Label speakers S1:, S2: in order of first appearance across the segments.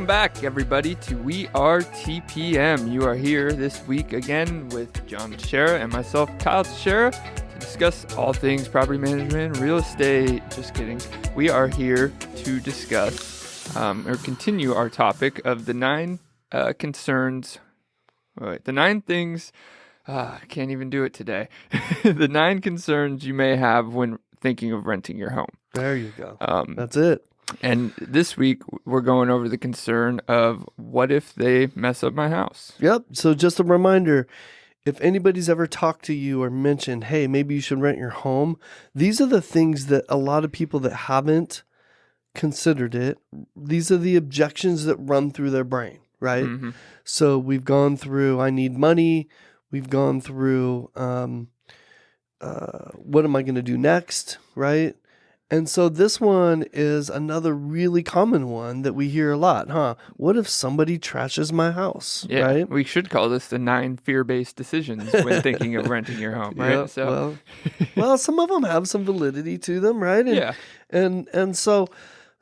S1: Welcome back, everybody, to We Are TPM. You are here this week again with John Teixeira and myself, Kyle Teixeira, to discuss all things property management, real estate. Just kidding. We are here to discuss or continue our topic of the 9 concerns. The 9 things. I can't even do it today. The 9 concerns you may have when thinking of renting your home.
S2: There you go. That's it.
S1: And this week, we're going over the concern of what if they mess up my house?
S2: Yep. So just a reminder, if anybody's ever talked to you or mentioned, hey, maybe you should rent your home, these are the things that a lot of people that haven't considered it, these are the objections that run through their brain, right? Mm-hmm. So we've gone through, I need money. We've gone through, what am I going to do next, right? And so this one is another really common one that we hear a lot, huh? What if somebody trashes my house, right?
S1: We should call this the 9 fear-based decisions when thinking of renting your home, right?
S2: Yeah, well, some of them have some validity to them, right? And so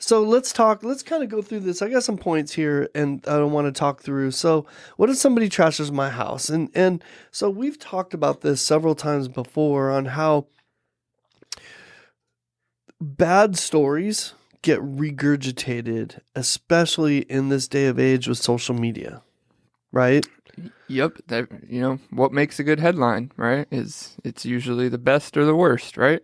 S2: let's kind of go through this. I got some points here and I don't want to talk through. So what if somebody trashes my house? And so we've talked about this several times before on how bad stories get regurgitated, especially in this day of age with social media, right?
S1: Yep. What makes a good headline, right? It's usually the best or the worst, right?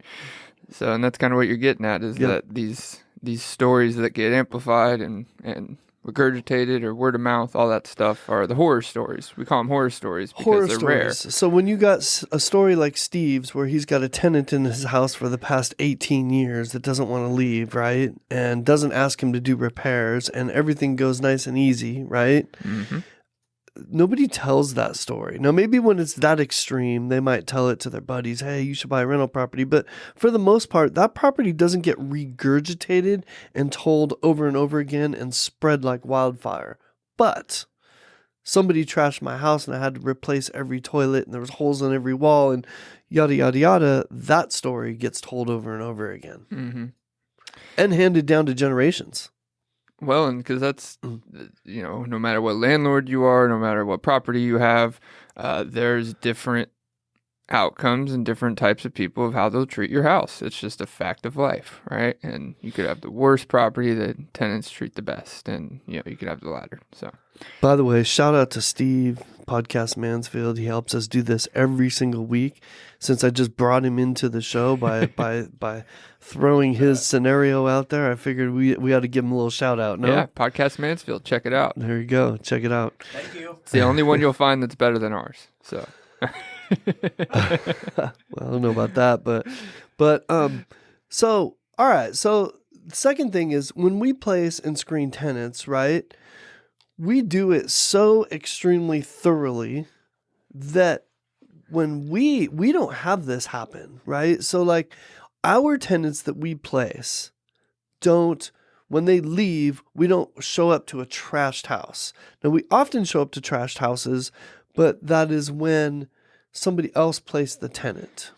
S1: So, and that's kind of what you're getting at is that these stories that get amplified and regurgitated or word of mouth, all that stuff are the horror stories. We call them horror stories because they're rare.
S2: So when you got a story like Steve's where he's got a tenant in his house for the past 18 years that doesn't want to leave, right? And doesn't ask him to do repairs and everything goes nice and easy, right? Mm-hmm. Nobody tells that story. Now, maybe when it's that extreme, they might tell it to their buddies, hey, you should buy a rental property. But for the most part, that property doesn't get regurgitated and told over and over again and spread like wildfire. But somebody trashed my house and I had to replace every toilet and there was holes in every wall and yada, yada, yada. That story gets told over and over again and handed down to generations.
S1: Well, and because that's, no matter what landlord you are, no matter what property you have, there's different outcomes and different types of people of how they'll treat your house. It's just a fact of life, right? And you could have the worst property that tenants treat the best, and, you could have the latter. So,
S2: by the way, shout out to Steve, Podcast Mansfield. He helps us do this every single week. Since I just brought him into the show by throwing his scenario out there, I figured we ought to give him a little shout out. No?
S1: Yeah, Podcast Mansfield. Check it out.
S2: There you go. Check it out.
S3: Thank you.
S1: It's the only one you'll find that's better than ours. So,
S2: well, I don't know about that, but so all right. So the second thing is when we place and screen tenants, right? We do it so extremely thoroughly that when we don't have this happen, right? So like our tenants that we place when they leave, we don't show up to a trashed house. Now we often show up to trashed houses, but that is when somebody else placed the tenant,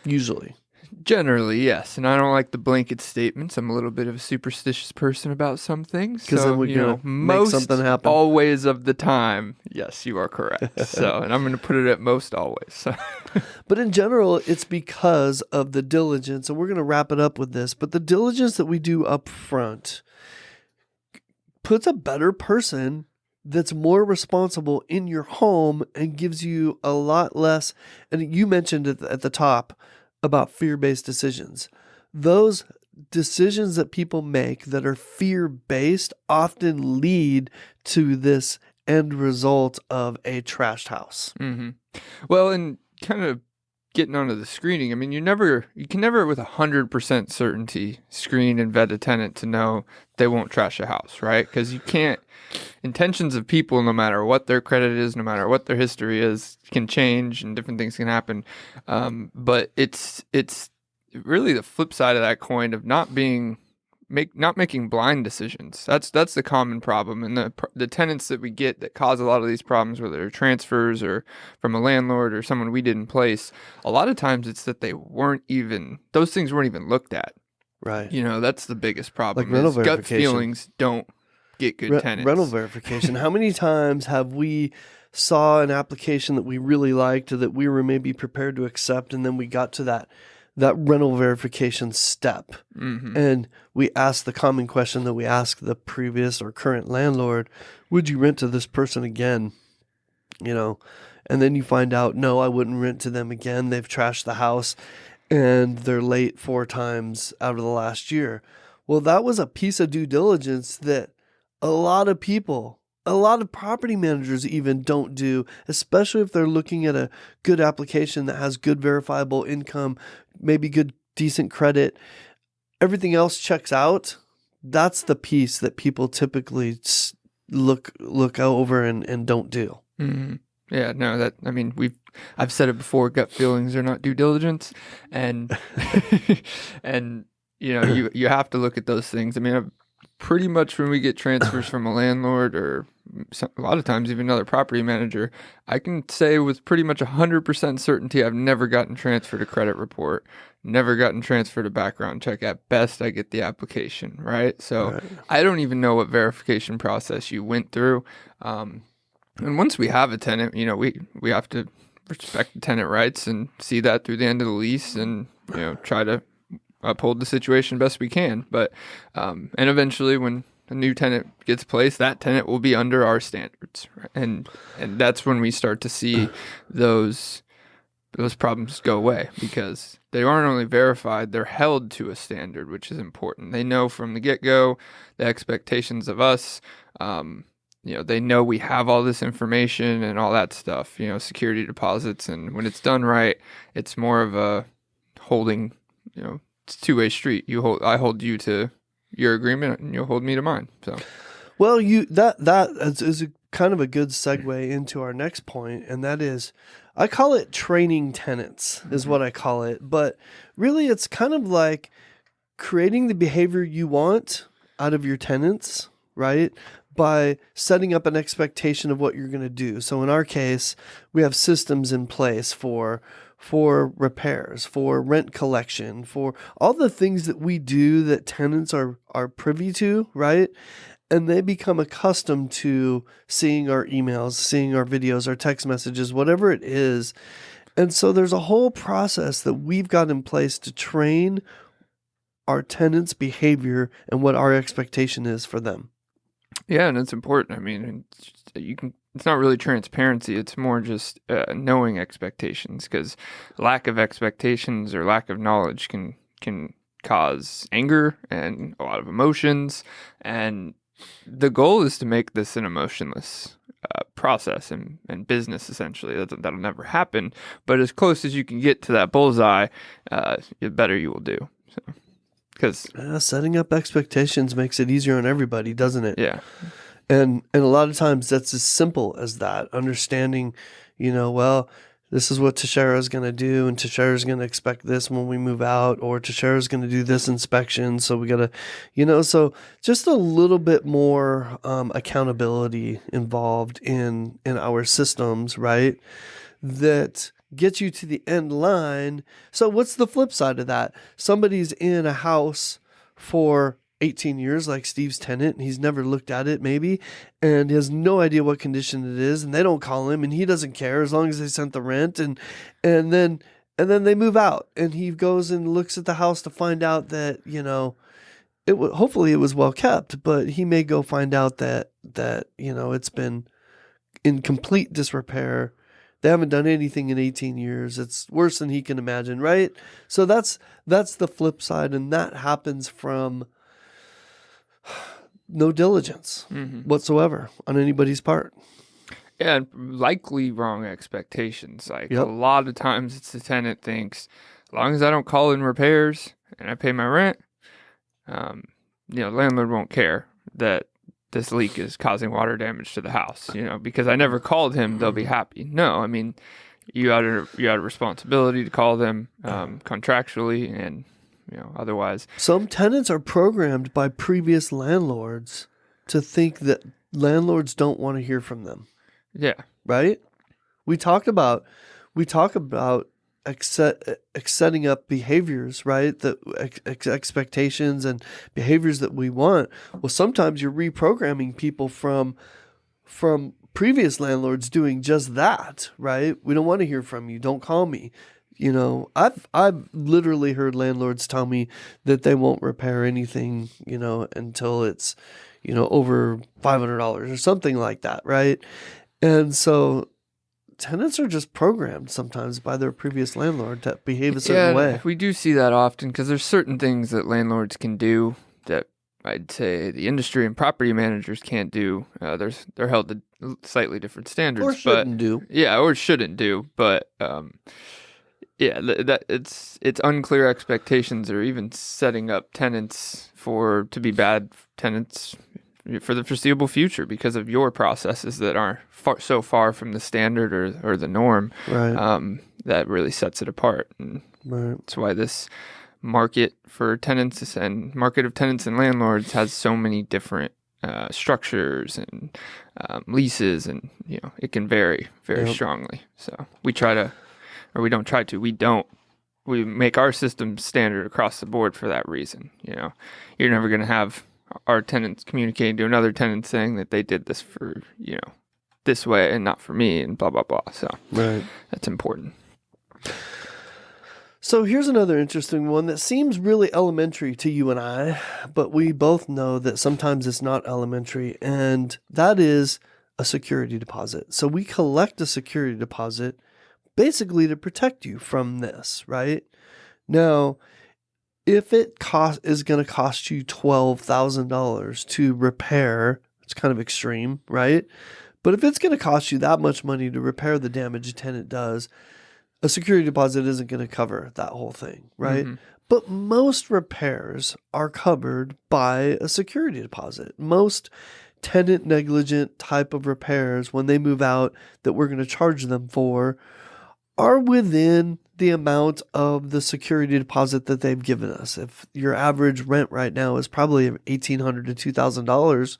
S2: usually.
S1: Generally, yes. And I don't like the blanket statements. I'm a little bit of a superstitious person about some things.
S2: Because then we're going to make something happen.
S1: Always of the time, yes, you are correct. And I'm going to put it at most always.
S2: But in general, it's because of the diligence, and we're going to wrap it up with this, but the diligence that we do up front puts a better person that's more responsible in your home and gives you a lot less. And you mentioned it at the top about fear-based decisions. Those decisions that people make that are fear-based often lead to this end result of a trashed house.
S1: Mm-hmm. Well, and kind of getting onto the screening, I mean, you can never with 100% certainty screen and vet a tenant to know they won't trash a house, right? Because you can't, intentions of people, no matter what their credit is, no matter what their history is, can change and different things can happen. But it's really the flip side of that coin of not making blind decisions. That's the common problem, and the tenants that we get that cause a lot of these problems, whether they're transfers or from a landlord or someone we didn't place, a lot of times it's that those things weren't even looked at.
S2: Right.
S1: That's the biggest problem.
S2: Like rental
S1: gut
S2: verification.
S1: feelings don't get good tenants.
S2: Rental verification. How many times have we saw an application that we really liked or that we were maybe prepared to accept, and then we got to that rental verification step, and we asked the common question that we asked the previous or current landlord: would you rent to this person again? And then you find out, no, I wouldn't rent to them again. They've trashed the house and they're late 4 times out of the last year. Well, that was a piece of due diligence that a lot of people, a lot of property managers even don't do, especially if they're looking at a good application that has good verifiable income, maybe good, decent credit. Everything else checks out. That's the piece that people typically look over and don't do.
S1: Mm-hmm. Yeah, no, I've said it before, gut feelings are not due diligence. And, and, you have to look at those things. I mean, pretty much when we get transfers from a landlord or a lot of times even another property manager, I can say with pretty much 100% certainty I've never gotten transferred a credit report, never gotten transferred a background check. At best, I get the application, right? So I don't even know what verification process you went through. And once we have a tenant, we have to respect the tenant rights and see that through the end of the lease and, try to uphold the situation best we can. But, and eventually when a new tenant gets placed, that tenant will be under our standards. Right? And that's when we start to see those problems go away, because they aren't only verified, they're held to a standard, which is important. They know from the get-go the expectations of us. They know we have all this information and all that stuff, security deposits. And when it's done right, it's more of a holding, it's a two-way street. I hold you to your agreement and you'll hold me to mine. So,
S2: well, that is a kind of a good segue into our next point. And that is, I call it training tenants is what I call it. But really it's kind of like creating the behavior you want out of your tenants, right? By setting up an expectation of what you're going to do. So in our case, we have systems in place for repairs, for rent collection, for all the things that we do that tenants are privy to, right? And they become accustomed to seeing our emails, seeing our videos, our text messages, whatever it is. And so there's a whole process that we've got in place to train our tenants' behavior and what our expectation is for them.
S1: Yeah, and it's important. I mean, it's not really transparency. It's more just knowing expectations, because lack of expectations or lack of knowledge can cause anger and a lot of emotions. And the goal is to make this an emotionless process and business, essentially. That'll never happen. But as close as you can get to that bullseye, the better you will do. So. Because
S2: setting up expectations makes it easier on everybody, doesn't it?
S1: Yeah.
S2: And a lot of times that's as simple as that. Understanding, well, this is what Teixeira is going to do, and Teixeira is going to expect this when we move out, or Teixeira is going to do this inspection. So we got to, so just a little bit more accountability involved in our systems, right? That get you to the end line. So what's the flip side of that? Somebody's in a house for 18 years, like Steve's tenant, and he's never looked at it maybe, and he has no idea what condition it is, and they don't call him, and he doesn't care as long as they sent the rent, and then they move out, and he goes and looks at the house to find out that, hopefully it was well kept, but he may go find out that it's been in complete disrepair. They haven't done anything in 18 years. It's worse than he can imagine, right? So that's the flip side, and that happens from no diligence whatsoever on anybody's part.
S1: Yeah, and likely wrong expectations. A lot of times it's the tenant thinks, as long as I don't call in repairs and I pay my rent, landlord won't care that this leak is causing water damage to the house, because I never called him, they'll be happy. No, I mean, you had a responsibility to call them contractually, and otherwise.
S2: Some tenants are programmed by previous landlords to think that landlords don't want to hear from them.
S1: Yeah.
S2: Right? We talk about setting up behaviors, right? That expectations and behaviors that we want. Well, sometimes you're reprogramming people from previous landlords doing just that, right? We don't want to hear from you. Don't call me. I've literally heard landlords tell me that they won't repair anything, until it's, over $500 or something like that, right? And so tenants are just programmed sometimes by their previous landlord to behave a certain way.
S1: We do see that often because there's certain things that landlords can do that I'd say the industry and property managers can't do. They're held to slightly different standards,
S2: Or shouldn't do.
S1: Yeah, or shouldn't do. But that it's unclear expectations, or even setting up tenants to be bad tenants for the foreseeable future because of your processes that are so far from the standard or the norm.
S2: Right.
S1: That really sets it apart. And
S2: right.
S1: That's why this market of tenants and landlords has so many different structures and leases, and it can vary very strongly. So we make our system standard across the board for that reason. You're never going to have our tenants communicating to another tenant saying that they did this for this way and not for me, and blah blah blah. So
S2: right.
S1: That's important.
S2: So here's another interesting one that seems really elementary to you and I, but we both know that sometimes it's not elementary, and that is a security deposit. So we collect a security deposit basically to protect you from this, right? Now, if it is going to cost you $12,000 to repair, it's kind of extreme, right? But if it's going to cost you that much money to repair the damage a tenant does, a security deposit isn't going to cover that whole thing, right? Mm-hmm. But most repairs are covered by a security deposit. Most tenant negligent type of repairs, when they move out, that we're going to charge them for, are within the amount of the security deposit that they've given us. If your average rent right now is probably $1,800 to $2,000,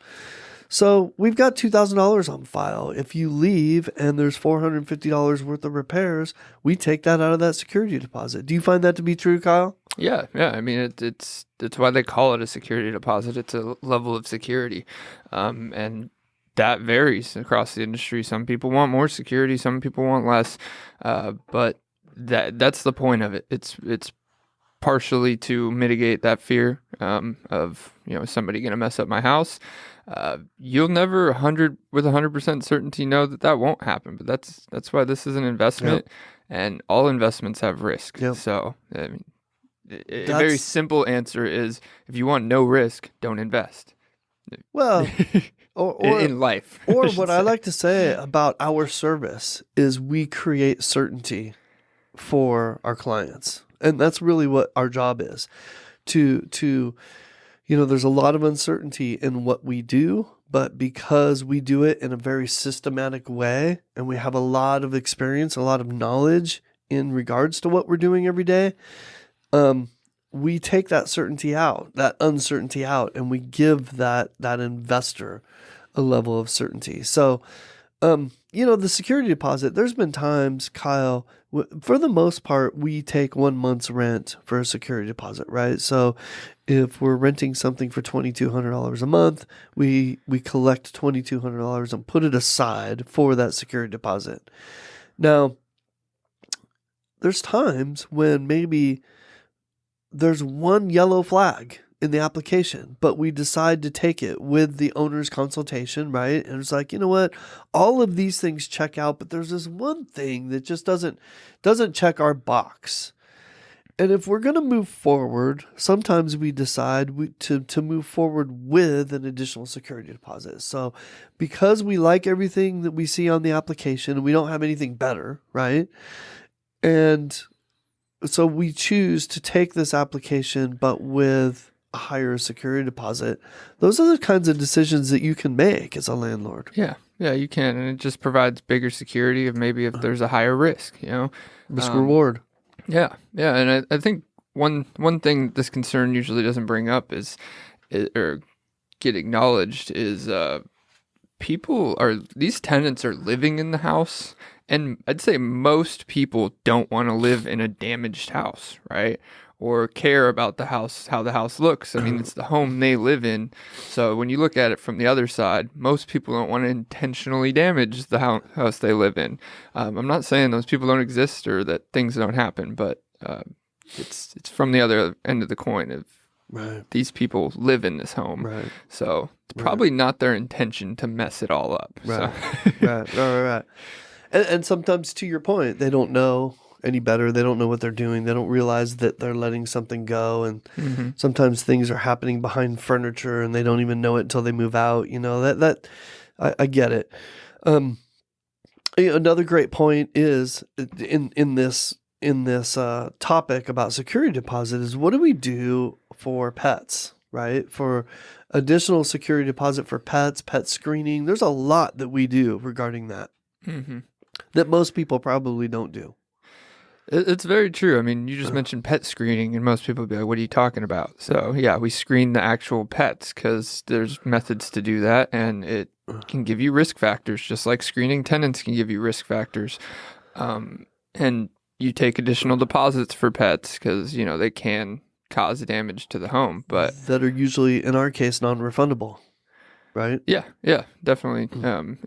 S2: so we've got $2,000 on file. If you leave and there's $450 worth of repairs, we take that out of that security deposit. Do you find that to be true, Kyle?
S1: Yeah. I mean, it's why they call it a security deposit. It's a level of security, and that varies across the industry. Some people want more security, some people want less, but that's the point of it. It's partially to mitigate that fear of is somebody going to mess up my house. You'll never 100% certainty know that won't happen, but that's why this is an investment, and all investments have risk. So I mean, a very simple answer is, if you want no risk, don't invest.
S2: Well, or
S1: in life.
S2: Or what I like to say about our service is we create certainty for our clients. And that's really what our job is. There's a lot of uncertainty in what we do, but because we do it in a very systematic way and we have a lot of experience, a lot of knowledge in regards to what we're doing every day, we take that uncertainty out, and we give that investor a level of certainty. So, the security deposit, there's been times, Kyle, for the most part, we take 1 month's rent for a security deposit, right? So if we're renting something for $2,200 a month, we collect $2,200 and put it aside for that security deposit. Now, there's times when maybe there's one yellow flag in the application, but we decide to take it with the owner's consultation, right? And it's like, you know what? All of these things check out, but there's this one thing that just doesn't check our box. And if we're going to move forward, sometimes we decide to move forward with an additional security deposit. So because we like everything that we see on the application and we don't have anything better, right? And so we choose to take this application, but with a higher security deposit. Those are the kinds of decisions that you can make as a landlord.
S1: Yeah, you can. And it just provides bigger security of maybe if there's a higher risk,
S2: Risk reward.
S1: Yeah. And I think one thing this concern usually doesn't bring up or get acknowledged is these tenants are living in the house And I'd say most people don't want to live in a damaged house, right? Or care about the house, how the house looks. I mean, it's the home they live in. So when you look at it from the other side, most people don't want to intentionally damage the house they live in. I'm not saying those people don't exist or that things don't happen, but it's from the other end of the coin of
S2: Right.
S1: these people live in this home.
S2: Right.
S1: So it's probably not their intention to mess it all up.
S2: Right.
S1: So.
S2: Right. And sometimes, to your point, they don't know any better. They don't know what they're doing. They don't realize that they're letting something go. And sometimes things are happening behind furniture and they don't even know it until they move out. You know, that I get it. Another great point is in this topic about security deposit is, what do we do for pets, right? For additional security deposit for pets, pet screening. There's a lot that we do regarding that that most people probably don't do.
S1: It's very true. I mean, you just mentioned pet screening, and most people would be like, what are you talking about? So, yeah, we screen the actual pets because there's methods to do that, and it can give you risk factors, just like screening tenants can give you risk factors. And you take additional deposits for pets because, you know, they can cause damage to the home, but
S2: that are usually, in our case, non-refundable, right?
S1: Yeah, definitely.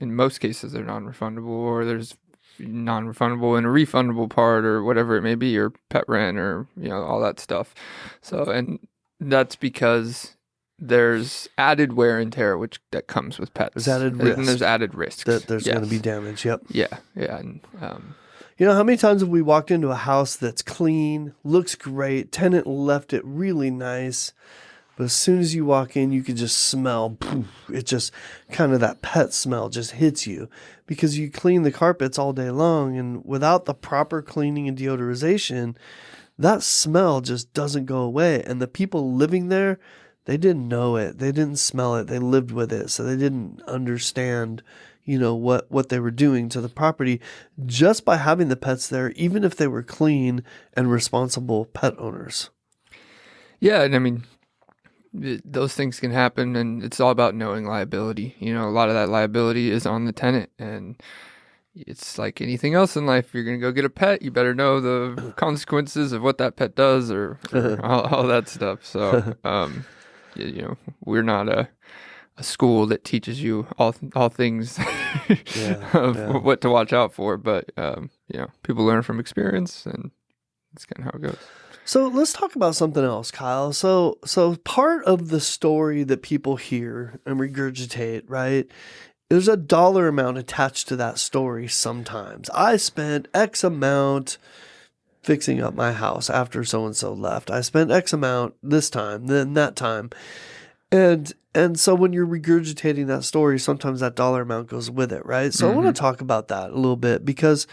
S1: In most cases, they're non-refundable, or there's non-refundable and a refundable part, or whatever it may be, or pet rent, or you know, all that stuff. So, and that's because there's added wear and tear that comes with pets.
S2: There's added risk.
S1: And there's added risks
S2: that there's going to be damage. Yep.
S1: Yeah, and
S2: you know, how many times have we walked into a house that's clean, looks great, tenant left it really nice, but as soon as you walk in, you can just smell, it just kind of, that pet smell just hits you because you clean the carpets all day long, and without the proper cleaning and deodorization, that smell just doesn't go away. And the people living there, they didn't know it. They didn't smell it. They lived with it. So they didn't understand, you know, what they were doing to the property just by having the pets there, even if they were clean and responsible pet owners.
S1: Yeah, and I mean, those things can happen, and it's all about knowing liability. You know, a lot of that liability is on the tenant, and it's like anything else in life. You're going to go get a pet, you better know the consequences of what that pet does, or all that stuff. So, you know, we're not a school that teaches you all things of what to watch out for, but you know, people learn from experience, and that's kind of how it goes.
S2: So let's talk about something else, Kyle. So part of the story that people hear and regurgitate, right? There's a dollar amount attached to that story sometimes. I spent X amount fixing up my house after so-and-so left. I spent X amount this time, then that time. And so when you're regurgitating that story, sometimes that dollar amount goes with it, right? So I want to talk about that a little bit because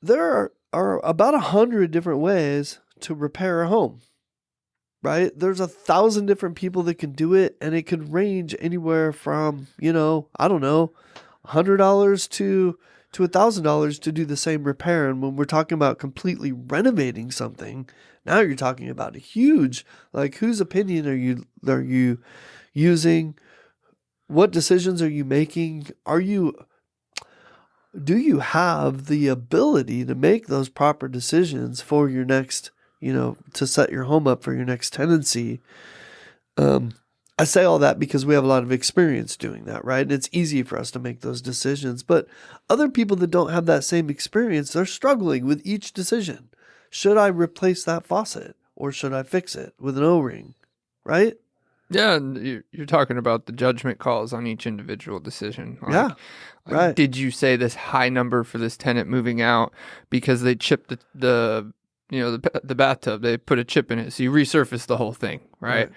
S2: there are about 100 different ways to repair a home, right? There's 1,000 different people that can do it, and it could range anywhere from, you know, I don't know, $100 to $1,000 to do the same repair. And when we're talking about completely renovating something, now you're talking about a huge, like, whose opinion are you using? What decisions are you making? Do you have the ability to make those proper decisions for your next, you know, to set your home up for your next tenancy? I say all that because we have a lot of experience doing that, right? And it's easy for us to make those decisions. But other people that don't have that same experience, they're struggling with each decision. Should I replace that faucet, or should I fix it with an O-ring, right?
S1: Yeah, and you're talking about the judgment calls on each individual decision. Like,
S2: yeah, right.
S1: Did you say this high number for this tenant moving out because they chipped the bathtub? They put a chip in it, so you resurface the whole thing, right?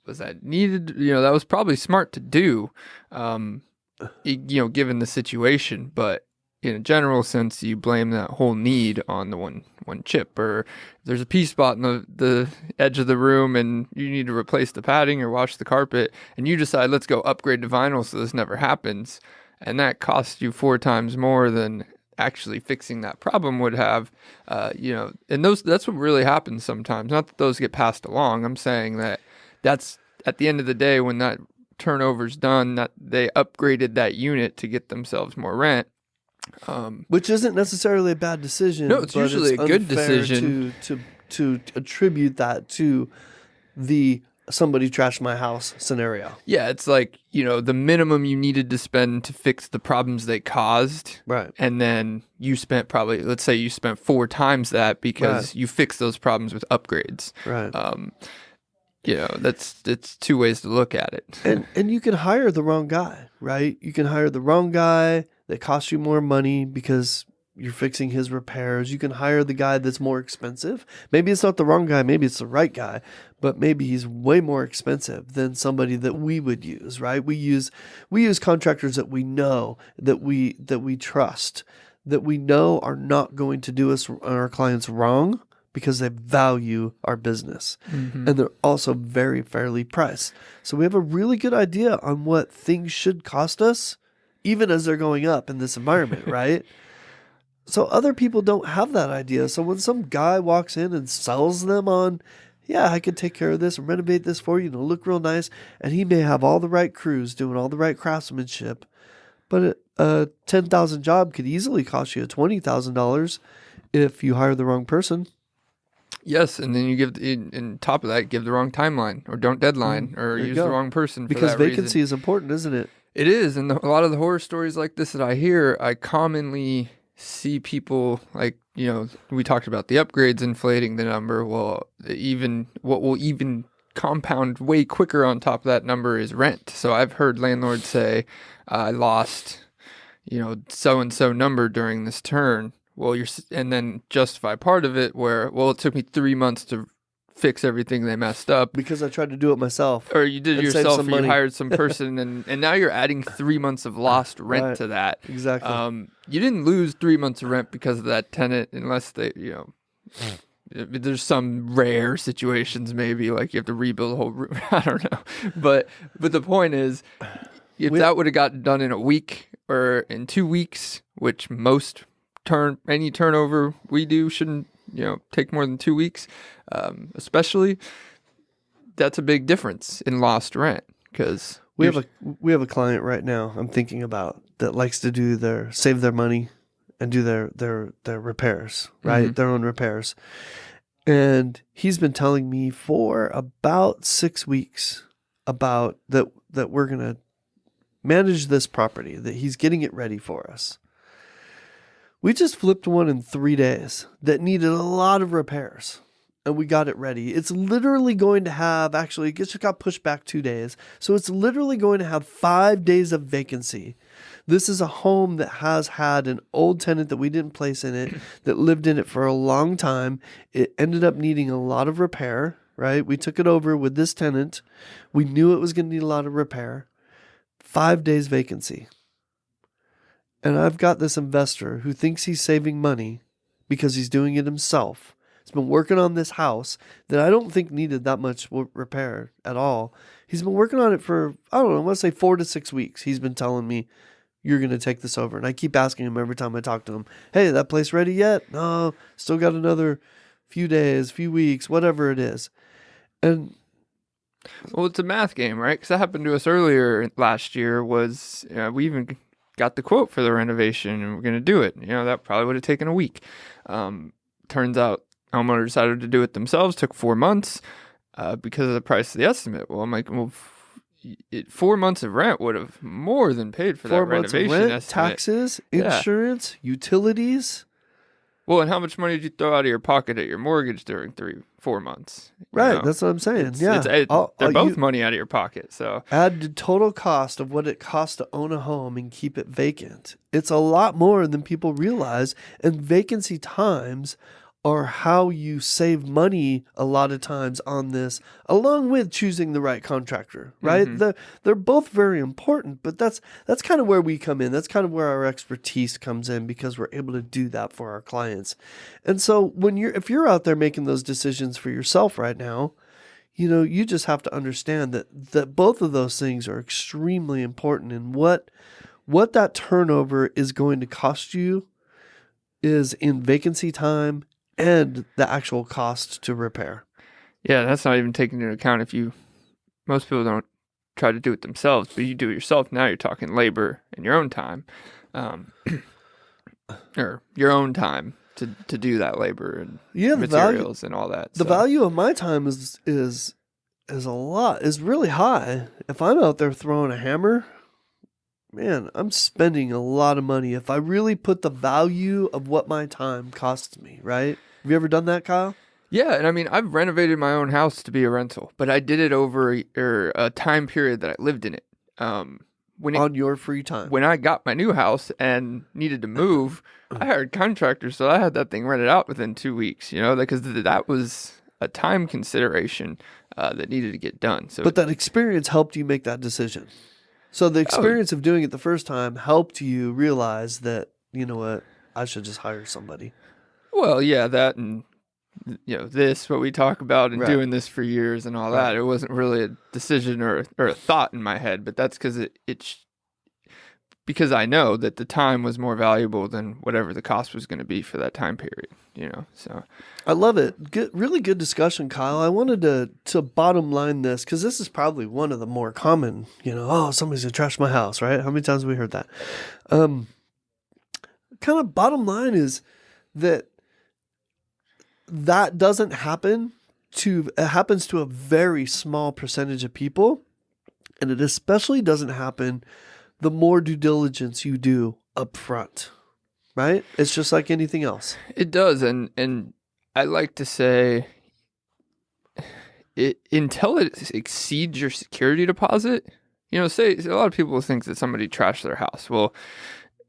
S1: Was that needed? You know, that was probably smart to do, you know, given the situation. But in a general sense, you blame that whole need on the one chip, or there's a pee spot in the edge of the room and you need to replace the padding or wash the carpet, and you decide, let's go upgrade to vinyl so this never happens, and that costs you 4 times more than actually fixing that problem would have. You know, and that's what really happens sometimes. Not that those get passed along. I'm saying that's at the end of the day, when that turnover's done, that they upgraded that unit to get themselves more rent.
S2: Which isn't necessarily a bad decision.
S1: No, it's
S2: but
S1: usually
S2: it's
S1: a good
S2: unfair
S1: decision.
S2: to attribute that to the somebody trashed my house scenario.
S1: Yeah, it's like, the minimum you needed to spend to fix the problems they caused.
S2: Right.
S1: And then you spent let's say you spent 4 times that because you fixed those problems with upgrades.
S2: Right.
S1: It's 2 ways to look at it.
S2: And you can hire the wrong guy, right? You can hire the wrong guy that costs you more money because you're fixing his repairs. You can hire the guy that's more expensive. Maybe it's not the wrong guy. Maybe it's the right guy, but maybe he's way more expensive than somebody that we would use, right? We use contractors that we know, that we trust, that we know are not going to do us our clients wrong because they value our business.
S1: Mm-hmm.
S2: And they're also very fairly priced. So we have a really good idea on what things should cost us, even as they're going up in this environment, right? So other people don't have that idea. So when some guy walks in and sells them on, yeah, I could take care of this and renovate this for you, look real nice, and he may have all the right crews doing all the right craftsmanship, but a $10,000 job could easily cost you $20,000 if you hire the wrong person.
S1: Yes, and then you in top of that, give the wrong timeline or don't deadline or use the wrong person for
S2: because
S1: that
S2: vacancy
S1: reason.
S2: is important, isn't it?
S1: It is, and a lot of the horror stories like this that I hear, I commonly see people like, we talked about the upgrades inflating the number. Well, what will even compound way quicker on top of that number is rent. So I've heard landlords say, I lost, so-and-so number during this turn. Well, and then justify part of it where, well, it took me 3 months to fix everything they messed up.
S2: Because I tried to do it myself.
S1: Or you did it yourself, or you hired some person, and now you're adding 3 months of lost rent to that.
S2: Exactly.
S1: You didn't lose 3 months of rent because of that tenant, unless they, there's some rare situations maybe, like you have to rebuild the whole room. I don't know. But the point is, if that would have gotten done in a week or in 2 weeks, which any turnover we do shouldn't take more than 2 weeks, especially, that's a big difference in lost rent because
S2: we have a client right now I'm thinking about that likes to save their money and do their repairs, right?
S1: Mm-hmm.
S2: Their own repairs. And he's been telling me for about 6 weeks about that we're going to manage this property, that he's getting it ready for us. We just flipped one in 3 days that needed a lot of repairs, and we got it ready. It's literally going to have, actually, it just got pushed back 2 days. So it's literally going to have 5 days of vacancy. This is a home that has had an old tenant that we didn't place in it, that lived in it for a long time. It ended up needing a lot of repair, right? We took it over with this tenant. We knew it was going to need a lot of repair. 5 days vacancy. And I've got this investor who thinks he's saving money because he's doing it himself. He's been working on this house that I don't think needed that much repair at all. He's been working on it for, I don't know, let's say 4 to 6 weeks. He's been telling me, you're going to take this over. And I keep asking him every time I talk to him, hey, that place ready yet? No, still got another few days, few weeks, whatever it is. And
S1: well, it's a math game, right? Because that happened to us earlier last year. Was we even got the quote for the renovation and we're going to do it. That probably would have taken a week. Turns out homeowner decided to do it themselves. Took 4 months because of the price of the estimate. Well, I'm like, 4 months of rent would have more than paid for that
S2: 4 months
S1: renovation
S2: of rent,
S1: estimate.
S2: taxes, insurance, utilities.
S1: Well, and how much money did you throw out of your pocket at your mortgage during 4 months?
S2: Right, that's what I'm saying.
S1: They're both money out of your pocket. So
S2: add the total cost of what it costs to own a home and keep it vacant. It's a lot more than people realize, and vacancy times are how you save money a lot of times on this, along with choosing the right contractor, right? Mm-hmm. They're both very important, but that's kind of where we come in. That's kind of where our expertise comes in, because we're able to do that for our clients. And so if you're out there making those decisions for yourself right now, you just have to understand that both of those things are extremely important, and what that turnover is going to cost you is in vacancy time and the actual cost to repair.
S1: Yeah, that's not even taking into account most people don't try to do it themselves, but you do it yourself. Now you're talking labor and your own time, or your own time to do that labor and materials and all that.
S2: The value of my time is really high. If I'm out there throwing a hammer, man, I'm spending a lot of money. If I really put the value of what my time costs me, right? Have you ever done that, Kyle?
S1: Yeah, and I mean, I've renovated my own house to be a rental, but I did it over a time period that I lived in it.
S2: On your free time.
S1: When I got my new house and needed to move, I hired contractors, so I had that thing rented out within 2 weeks, because that was a time consideration that needed to get done. So,
S2: but that experience helped you make that decision. So the experience of doing it the first time helped you realize that, you know what, I should just hire somebody.
S1: Well, yeah, that and what we talk about and doing this for years and all that. It wasn't really a decision or a thought in my head, but that's because because I know that the time was more valuable than whatever the cost was going to be for that time period, so.
S2: I love it. Really good discussion, Kyle. I wanted to bottom line this because this is probably one of the more common, somebody's going to trash my house, right? How many times have we heard that? Kind of bottom line is that doesn't happen it happens to a very small percentage of people. And it especially doesn't happen the more due diligence you do up front, right? It's just like anything else.
S1: It does. And I like to say until it exceeds your security deposit, say a lot of people think that somebody trashed their house. Well,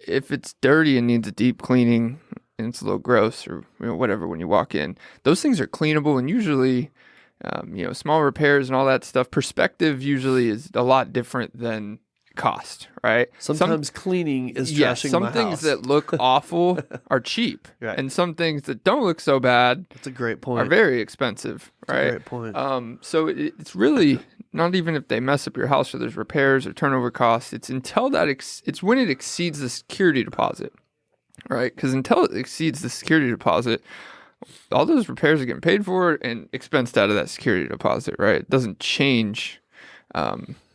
S1: if it's dirty and needs a deep cleaning, and it's a little gross or whatever when you walk in, those things are cleanable, and usually small repairs and all that stuff, perspective usually is a lot different than cost, right?
S2: Sometimes cleaning is trashing
S1: some
S2: my
S1: things
S2: house.
S1: that look awful are cheap,
S2: right.
S1: And some things that don't look so bad
S2: That's a great point.
S1: are very expensive, right?
S2: That's a great point.
S1: So it's really not even if they mess up your house or there's repairs or turnover costs, it's until it's when it exceeds the security deposit, right? Because until it exceeds the security deposit, all those repairs are getting paid for and expensed out of that security deposit, right? It doesn't change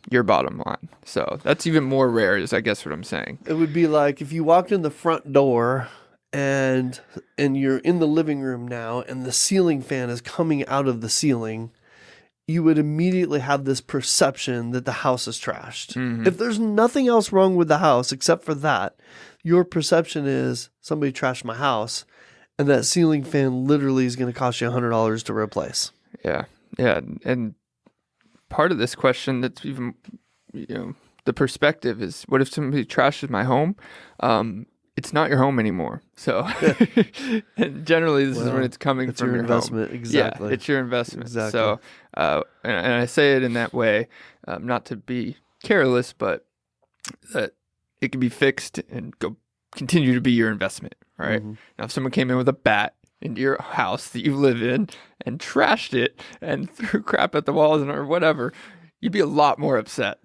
S1: your bottom line. So that's even more rare is I guess what I'm saying.
S2: It would be like if you walked in the front door and you're in the living room now and the ceiling fan is coming out of the ceiling, you would immediately have this perception that the house is trashed. Mm-hmm. If there's nothing else wrong with the house except for that, your perception is somebody trashed my house, and that ceiling fan literally is going to cost you $100 to replace.
S1: Yeah. And part of this question that's even, the perspective is, what if somebody trashes my home? It's not your home anymore. So, and generally this is when it's coming from your
S2: investment.
S1: Home.
S2: Exactly.
S1: Yeah, it's your investment.
S2: Exactly.
S1: So, and I say it in that way, not to be careless, but that it can be fixed and continue to be your investment, right? Mm-hmm. Now, if someone came in with a bat into your house that you live in and trashed it and threw crap at the walls or whatever, you'd be a lot more upset.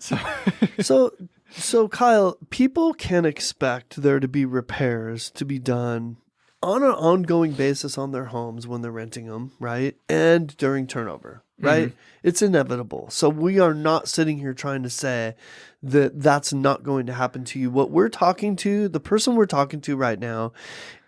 S2: So Kyle, people can expect there to be repairs to be done on an ongoing basis on their homes when they're renting them, right? And during turnover, right? Mm-hmm. It's inevitable. So we are not sitting here trying to say that that's not going to happen to you. The person we're talking to right now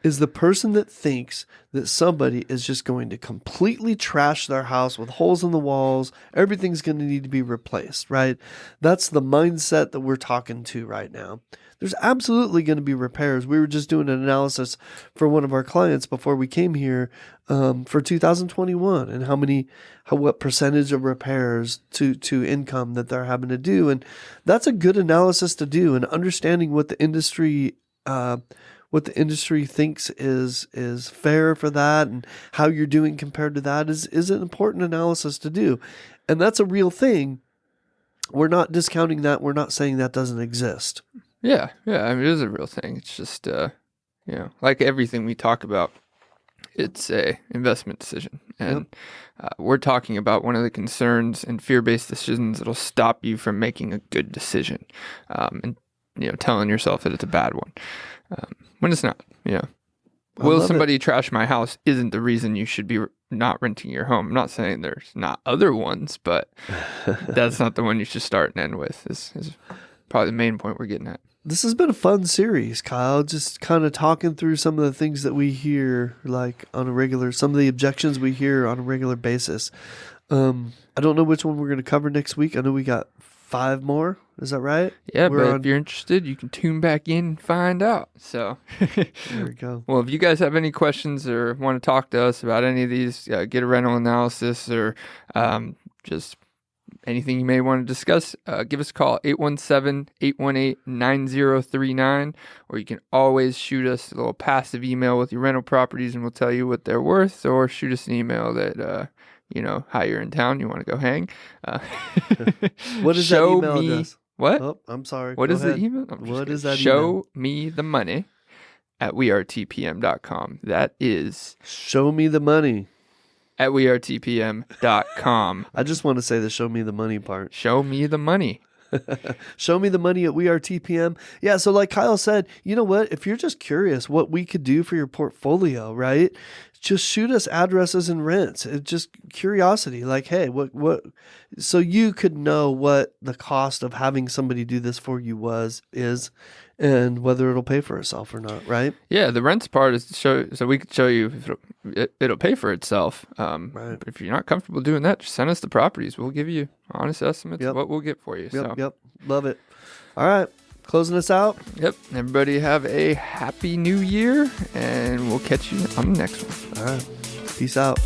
S2: is the person that thinks that somebody is just going to completely trash their house with holes in the walls. Everything's going to need to be replaced, right? That's the mindset that we're talking to right now. There's absolutely going to be repairs. We were just doing an analysis for one of our clients before we came here for 2021 and what percentage of repairs to income that they're having to do. And that's a good analysis to do, and understanding what the industry thinks is fair for that and how you're doing compared to that is an important analysis to do. And that's a real thing. We're not discounting that. We're not saying that doesn't exist.
S1: Yeah. I mean, it is a real thing. It's just, like everything we talk about, it's a investment decision. And we're talking about one of the concerns and fear-based decisions that'll stop you from making a good decision. And telling yourself that it's a bad one. When it's not, will
S2: love it.
S1: somebody trash my house isn't the reason you should be not renting your home. I'm not saying there's not other ones, but that's not the one you should start and end with. Is probably the main point we're getting at.
S2: This has been a fun series, Kyle. Just kind of talking through some of the things that we hear, like on a regular, some of the objections we hear on a regular basis. I don't know which one we're going to cover next week. I know we got 5 more. Is that right?
S1: Yeah, but if you're interested, you can tune back in and find out. So
S2: there we go.
S1: Well, if you guys have any questions or want to talk to us about any of these, get a rental analysis or just anything you may want to discuss, give us a call, 817-818-9039, or you can always shoot us a little passive email with your rental properties and we'll tell you what they're worth, or shoot us an email that, how you're in town, you want to go hang.
S2: What is that email address?
S1: What?
S2: Oh, I'm sorry.
S1: What
S2: Go
S1: is
S2: ahead.
S1: the email?
S2: What is that
S1: Show
S2: email?
S1: me the money at wearetpm.com. That is
S2: Show me the money
S1: at wearetpm.com.
S2: I just want to say the show me the money part.
S1: Show me the money.
S2: Show me the money at We Are TPM. Yeah, so like Kyle said, you know what? If you're just curious what we could do for your portfolio, right? Just shoot us addresses and rents. It's just curiosity. Like, hey, what? So you could know what the cost of having somebody do this for you is, and whether it'll pay for itself or not, right?
S1: Yeah, the rents part is to show, so we could show you if it'll pay for itself.
S2: Right.
S1: But if you're not comfortable doing that, just send us the properties. We'll give you honest estimates of what we'll get for you.
S2: Yep. Love it. All right. Closing us out.
S1: Yep. Everybody have a happy new year, and we'll catch you on the next one.
S2: All right. Peace out.